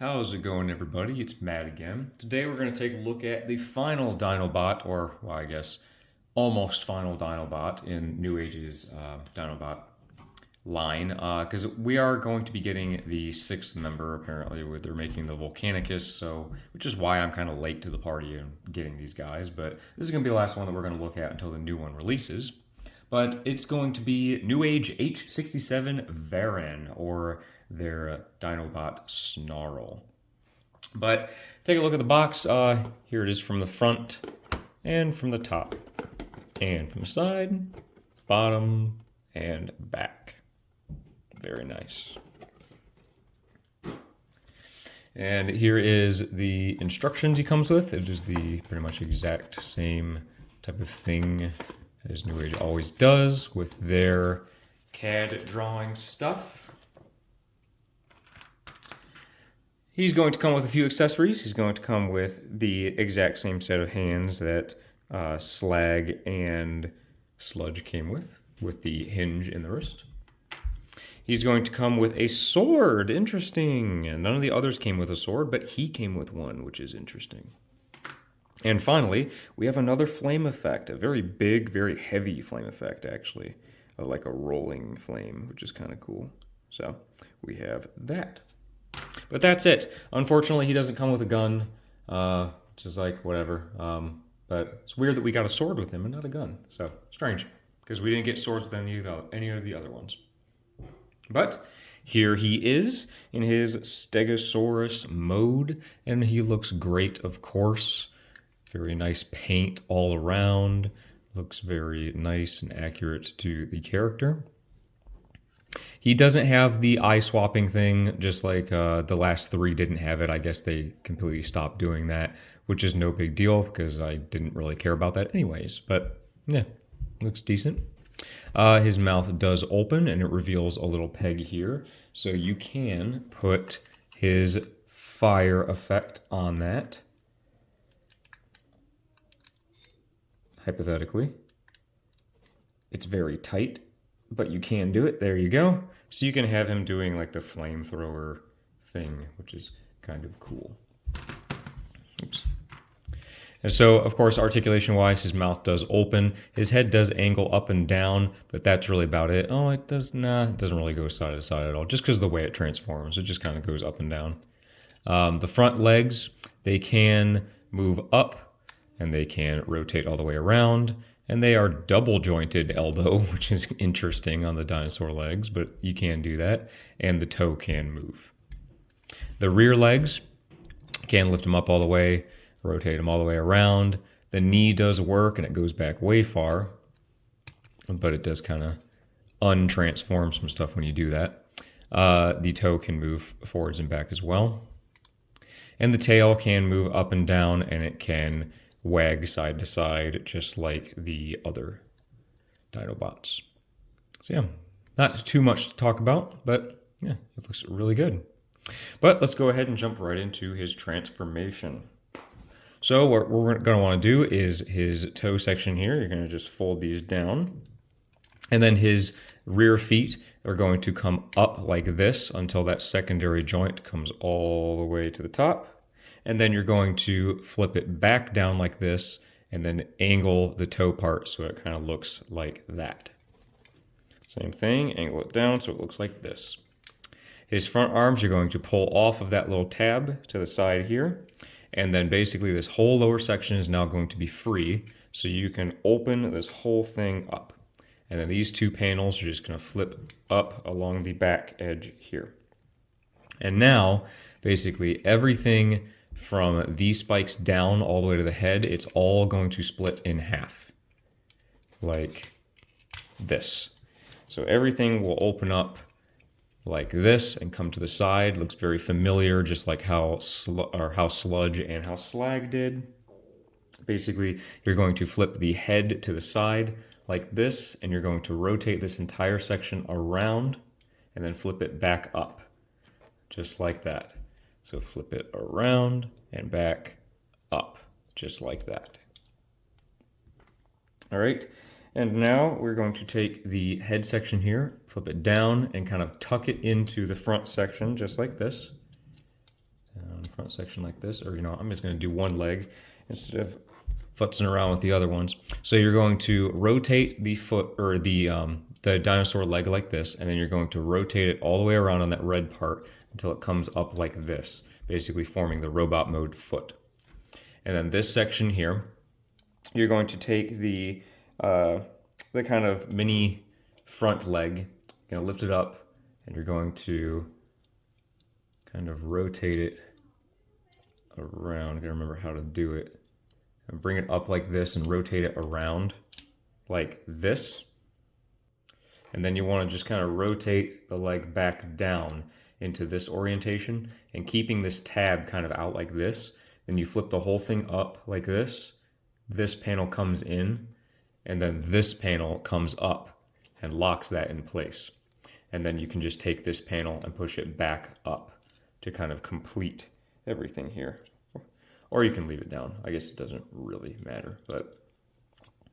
How's it going, everybody? It's Matt again. Today we're going to take a look at the final Dinobot, or, well, I guess, almost final Dinobot in NEWAGE's Dinobot line, because we are going to be getting the sixth member, apparently, with they're making the Volcanicus, so, which is why I'm kind of late to the party and getting these guys, but this is going to be the last one that we're going to look at until the new one releases. But it's going to be NEWAGE H67 VARAN, or their Dinobot Snarl. But take a look at the box. Here it is from the front and from the top and from the side, bottom, and back. Very nice. And here is the instructions he comes with. It is the pretty much exact same type of thing as NEWAGE always does with their CAD drawing stuff. He's going to come with a few accessories. He's going to come with the exact same set of hands that Slag and Sludge came with the hinge in the wrist. He's going to come with a sword. Interesting. And none of the others came with a sword, but he came with one, which is interesting. And finally, we have another flame effect, a very big, very heavy flame effect, actually, like a rolling flame, which is kind of cool. So we have that. But that's it. Unfortunately, he doesn't come with a gun, which is like, whatever. But it's weird that we got a sword with him and not a gun. So, strange, because we didn't get swords with any of the other ones. But here he is in his Stegosaurus mode, and he looks great, of course. Very nice paint all around. Looks very nice and accurate to the character. He doesn't have the eye swapping thing, just like the last three didn't have it. I guess they completely stopped doing that, which is no big deal because I didn't really care about that anyways. But yeah, looks decent. His mouth does open and it reveals a little peg here. So you can put his fire effect on that. Hypothetically. It's very tight, but you can do it. There you go. So you can have him doing like the flamethrower thing, which is kind of cool. Oops. And so, of course, articulation-wise, his mouth does open. His head does angle up and down, but that's really about it. Oh, it does not. It doesn't really go side to side at all, just because of the way it transforms. It just kind of goes up and down. The front legs, they can move up, and they can rotate all the way around. And they are double jointed elbow, which is interesting on the dinosaur legs, but you can do that. And the toe can move. The rear legs can lift them up all the way, rotate them all the way around. The knee does work and it goes back way far, but it does kind of untransform some stuff when you do that. The toe can move forwards and back as well. And the tail can move up and down, and it can wag side to side, just like the other Dinobots. So yeah, not too much to talk about, but yeah, it looks really good. But let's go ahead and jump right into his transformation. So what we're going to want to do is his toe section here, you're going to just fold these down. And then his rear feet are going to come up like this until that secondary joint comes all the way to the top. And then you're going to flip it back down like this and then angle the toe part so it kind of looks like that. Same thing, angle it down so it looks like this. His front arms you're going to pull off of that little tab to the side here. And then basically this whole lower section is now going to be free. So you can open this whole thing up. And then these two panels are just going to flip up along the back edge here. And now, basically everything from these spikes down all the way to the head, it's all going to split in half. Like this. So everything will open up like this and come to the side. Looks very familiar, just like how Sludge and how Slag did. Basically, you're going to flip the head to the side like this, and you're going to rotate this entire section around and then flip it back up, just like that. So flip it around and back up, just like that. All right, and now we're going to take the head section here, flip it down, and kind of tuck it into the front section, just like this. front section like this, or I'm just going to do one leg instead of futzing around with the other ones. So you're going to rotate the foot or the dinosaur leg like this, and then you're going to rotate it all the way around on that red part until it comes up like this, basically forming the robot mode foot. And then this section here, you're going to take the kind of mini front leg, lift it up, and you're going to kind of rotate it around. I gotta remember how to do it. And bring it up like this and rotate it around like this. And then you want to just kind of rotate the leg back down into this orientation and keeping this tab kind of out like this. Then you flip the whole thing up like this. This panel comes in, and then this panel comes up and locks that in place. And then you can just take this panel and push it back up to kind of complete everything here. Or you can leave it down. I guess it doesn't really matter, but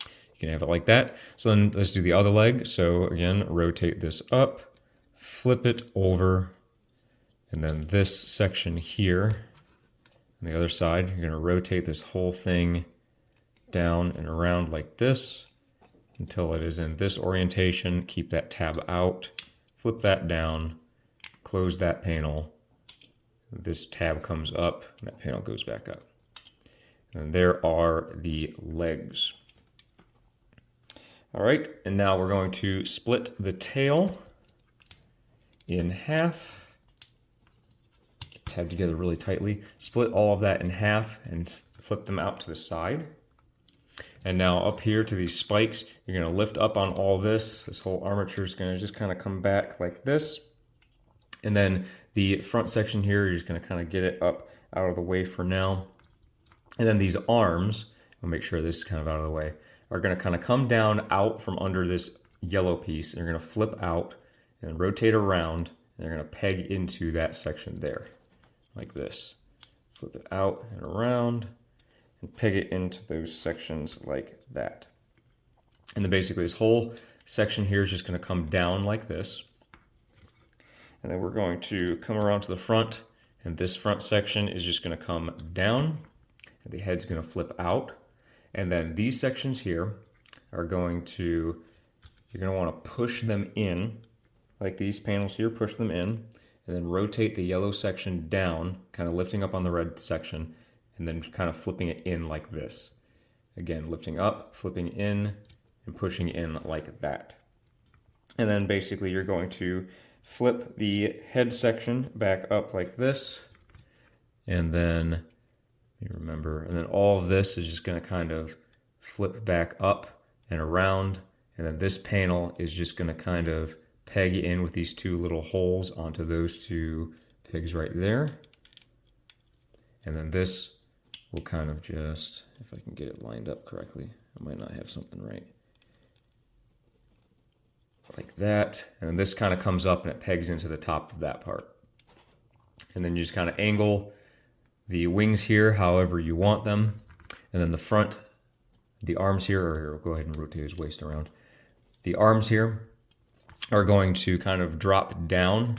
you can have it like that. So then let's do the other leg. So again, rotate this up, flip it over, and then this section here on the other side, you're gonna rotate this whole thing down and around like this until it is in this orientation. Keep that tab out, flip that down, close that panel. This tab comes up and that panel goes back up. And there are the legs. All right, and now we're going to split the tail in half. Tab together really tightly. Split all of that in half and flip them out to the side. And now up here to these spikes, you're gonna lift up on all this. This whole armature is gonna just kind of come back like this. And then the front section here, you're just gonna kind of get it up out of the way for now. And then these arms, I'll make sure this is kind of out of the way, are gonna kind of come down out from under this yellow piece. And you're gonna flip out and rotate around. And they're gonna peg into that section there, like this. Flip it out and around and peg it into those sections like that. And then basically this whole section here is just gonna come down like this. And then we're going to come around to the front, and this front section is just gonna come down, and the head's gonna flip out. And then these sections here are going to, you're gonna wanna push them in, like these panels here, push them in, and then rotate the yellow section down, kind of lifting up on the red section, and then kind of flipping it in like this. Again, lifting up, flipping in, and pushing in like that. And then basically you're going to flip the head section back up like this, and then you remember, and then all of this is just going to kind of flip back up and around, and then this panel is just going to kind of peg in with these two little holes onto those two pegs right there. And then this will kind of just, if I can get it lined up correctly, I might not have something right. Like that, and then this kind of comes up and it pegs into the top of that part. And then you just kind of angle the wings here however you want them. And then the front, the arms here, or here, we'll go ahead and rotate his waist around. The arms here are going to kind of drop down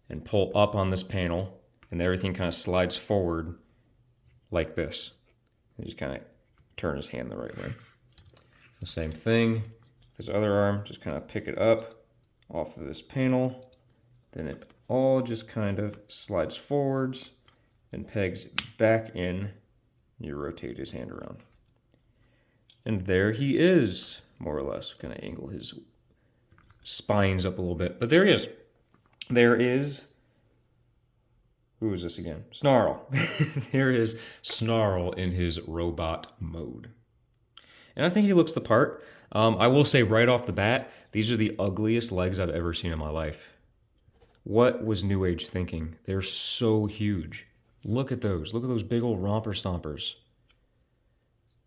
and pull up on this panel, and everything kind of slides forward like this. And just kind of turn his hand the right way. The same thing. This other arm, just kind of pick it up off of this panel. Then it all just kind of slides forwards and pegs back in. You rotate his hand around. And there he is, more or less. Kind of angle his spines up a little bit. But there he is. There is, who is this again? Snarl. There is Snarl in his robot mode. And I think he looks the part. I will say right off the bat, these are the ugliest legs I've ever seen in my life. What was NEWAGE thinking? They're so huge. Look at those. Look at those big old romper stompers.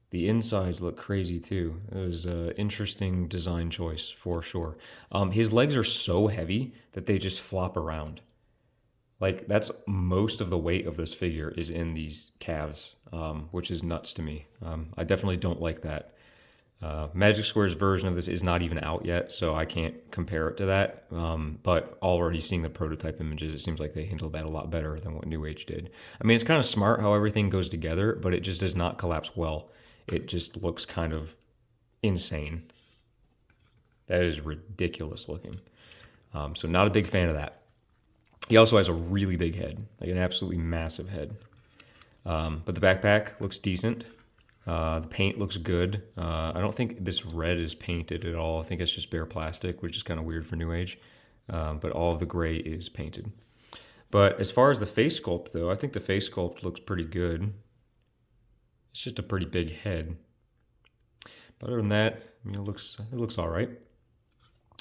The insides look crazy too. It was an interesting design choice for sure. His legs are so heavy that they just flop around. Like, that's most of the weight of this figure is in these calves, which is nuts to me. I definitely don't like that. Magic Square's version of this is not even out yet, so I can't compare it to that. But already seeing the prototype images, it seems like they handled that a lot better than what New Age did. I mean, it's kind of smart how everything goes together, but it just does not collapse well. It just looks kind of insane. That is ridiculous looking. So not a big fan of that. He also has a really big head, like an absolutely massive head. But the backpack looks decent. The paint looks good. I don't think this red is painted at all. I think it's just bare plastic, which is kind of weird for New Age. But all of the gray is painted. But as far as the face sculpt, though, I think the face sculpt looks pretty good. It's just a pretty big head. But other than that, I mean, it looks all right.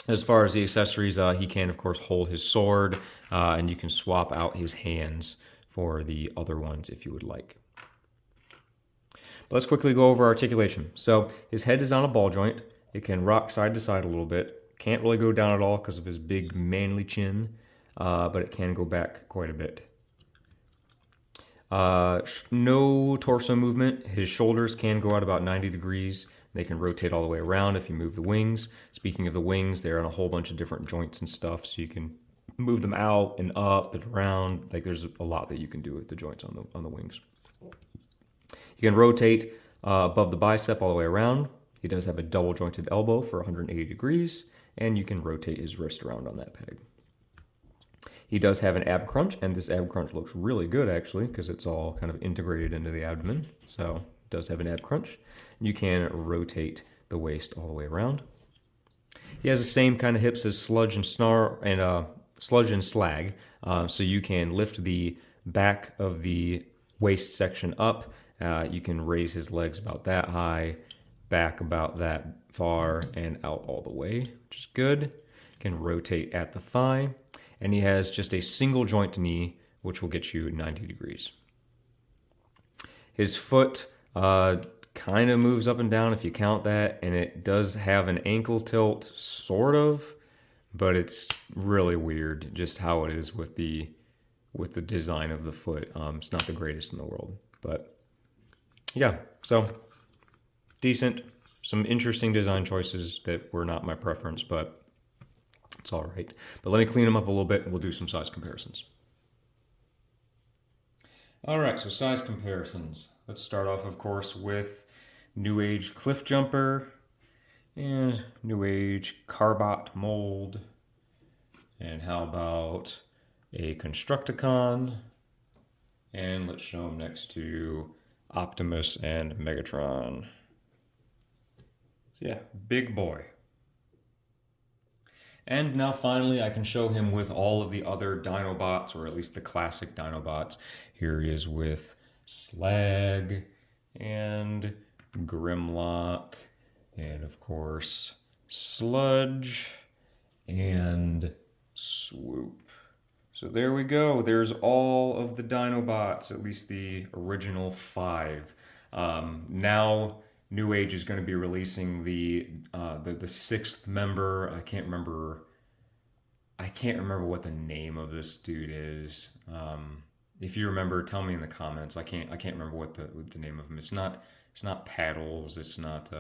As far as the accessories, he can, of course, hold his sword, and you can swap out his hands for the other ones if you would like. But let's quickly go over articulation. So his head is on a ball joint. It can rock side to side a little bit. Can't really go down at all because of his big manly chin, but it can go back quite a bit. No torso movement. His shoulders can go out about 90 degrees. They can rotate all the way around if you move the wings. Speaking of the wings, they're on a whole bunch of different joints and stuff, so you can move them out and up and around. Like there's a lot that you can do with the joints on the wings. You can rotate above the bicep all the way around. He does have a double jointed elbow for 180 degrees, and you can rotate his wrist around on that peg. He does have an ab crunch, and this ab crunch looks really good actually because it's all kind of integrated into the abdomen. So it does have an ab crunch. You can rotate the waist all the way around. He has the same kind of hips as Sludge and Snarl and Sludge and Slag, so you can lift the back of the waist section up. You can raise his legs about that high, back about that far, and out all the way, which is good. You can rotate at the thigh, and he has just a single joint knee, which will get you 90 degrees. His foot kind of moves up and down if you count that, and it does have an ankle tilt, sort of, but it's really weird just how it is with the design of the foot. It's not the greatest in the world, but yeah, so decent. Some interesting design choices that were not my preference, but it's all right. But let me clean them up a little bit and we'll do some size comparisons. All right, so size comparisons. Let's start off, of course, with New Age Cliff Jumper and New Age Carbot Mold. And how about a Constructicon? And let's show them next to Optimus and Megatron. Yeah, big boy. And now finally I can show him with all of the other Dinobots, or at least the classic Dinobots. Here he is with Slag and Grimlock and of course Sludge and Swoop. So there we go. There's all of the Dinobots, at least the original 5. Now New Age is going to be releasing the 6th member. I can't remember what the name of this dude is. If you remember, tell me in the comments. I can't remember what the name of him is. It's not Paddles. It's not.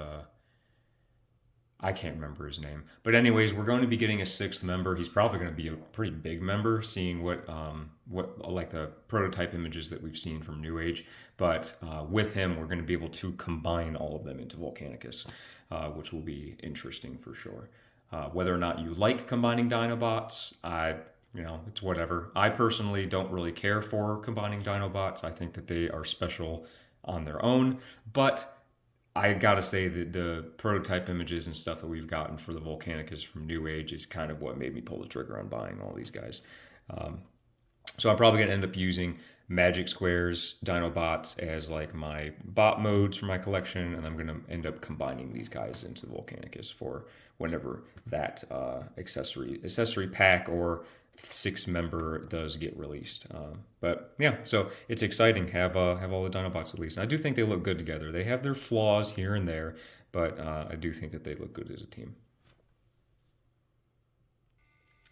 I can't remember his name. But anyways, we're going to be getting a 6th member. He's probably going to be a pretty big member, seeing what like the prototype images that we've seen from New Age. But with him, we're going to be able to combine all of them into Volcanicus, which will be interesting for sure. Whether or not you like combining Dinobots, it's whatever. I personally don't really care for combining Dinobots. I think that they are special on their own, but I gotta say that the prototype images and stuff that we've gotten for the Volcanicus from New Age is kind of what made me pull the trigger on buying all these guys. So I'm probably gonna end up using Magic Square's Dinobots as like my bot modes for my collection, and I'm gonna end up combining these guys into the Volcanicus for whenever that accessory pack or 6 member does get released. But yeah, so it's exciting. Have all the Dinobots at least. And I do think they look good together. They have their flaws here and there, but I do think that they look good as a team.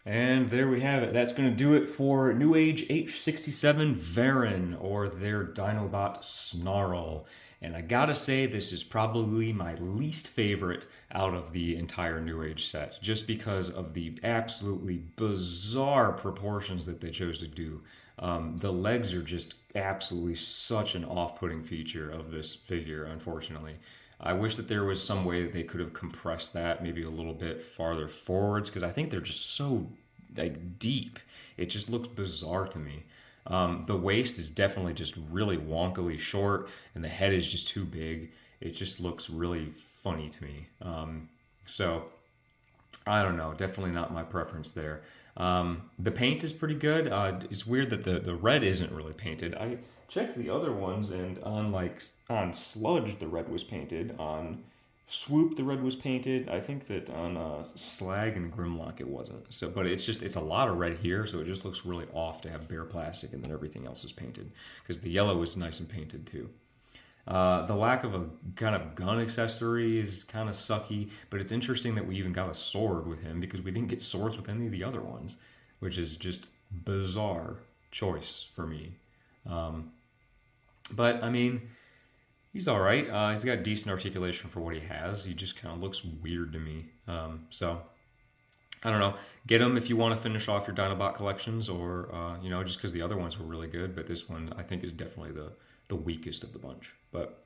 And there we have it. That's going to do it for NEWAGE H67 VARAN, or their Dinobot Snarl. And I gotta say, this is probably my least favorite out of the entire NEWAGE set, just because of the absolutely bizarre proportions that they chose to do. The legs are just absolutely such an off-putting feature of this figure, unfortunately. I wish that there was some way that they could have compressed that maybe a little bit farther forwards, because I think they're just so like deep. It just looks bizarre to me. The waist is definitely just really wonkily short, and the head is just too big. It just looks really funny to me. So I don't know. Definitely not my preference there. The paint is pretty good. It's weird that the red isn't really painted. I checked the other ones, and on Sludge the red was painted. On Swoop the red was painted. I think that on Slag and Grimlock it wasn't. So, but it's a lot of red here, so it just looks really off to have bare plastic and then everything else is painted, because the yellow is nice and painted too. The lack of a kind of gun accessory is kind of sucky, but it's interesting that we even got a sword with him, because we didn't get swords with any of the other ones, which is just bizarre choice for me. But I mean, he's all right. He's got decent articulation for what he has. He just kind of looks weird to me. So I don't know. Get him if you want to finish off your Dinobot collections, or just because the other ones were really good, but this one I think is definitely the weakest of the bunch. But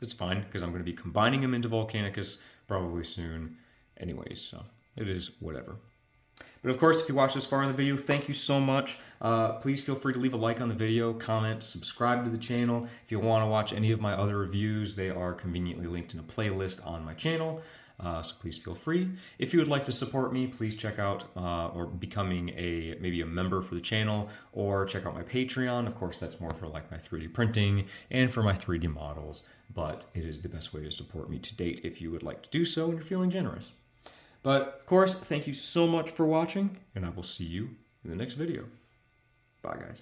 it's fine, because I'm going to be combining him into Volcanicus probably soon anyways, so it is whatever. But of course, if you watched this far in the video, thank you so much. Please feel free to leave a like on the video, comment, subscribe to the channel. If you want to watch any of my other reviews, they are conveniently linked in a playlist on my channel. So please feel free. If you would like to support me, please check out or becoming maybe a member for the channel, or check out my Patreon. Of course, that's more for like my 3D printing and for my 3D models, but it is the best way to support me to date if you would like to do so and you're feeling generous. But of course, thank you so much for watching, and I will see you in the next video. Bye, guys.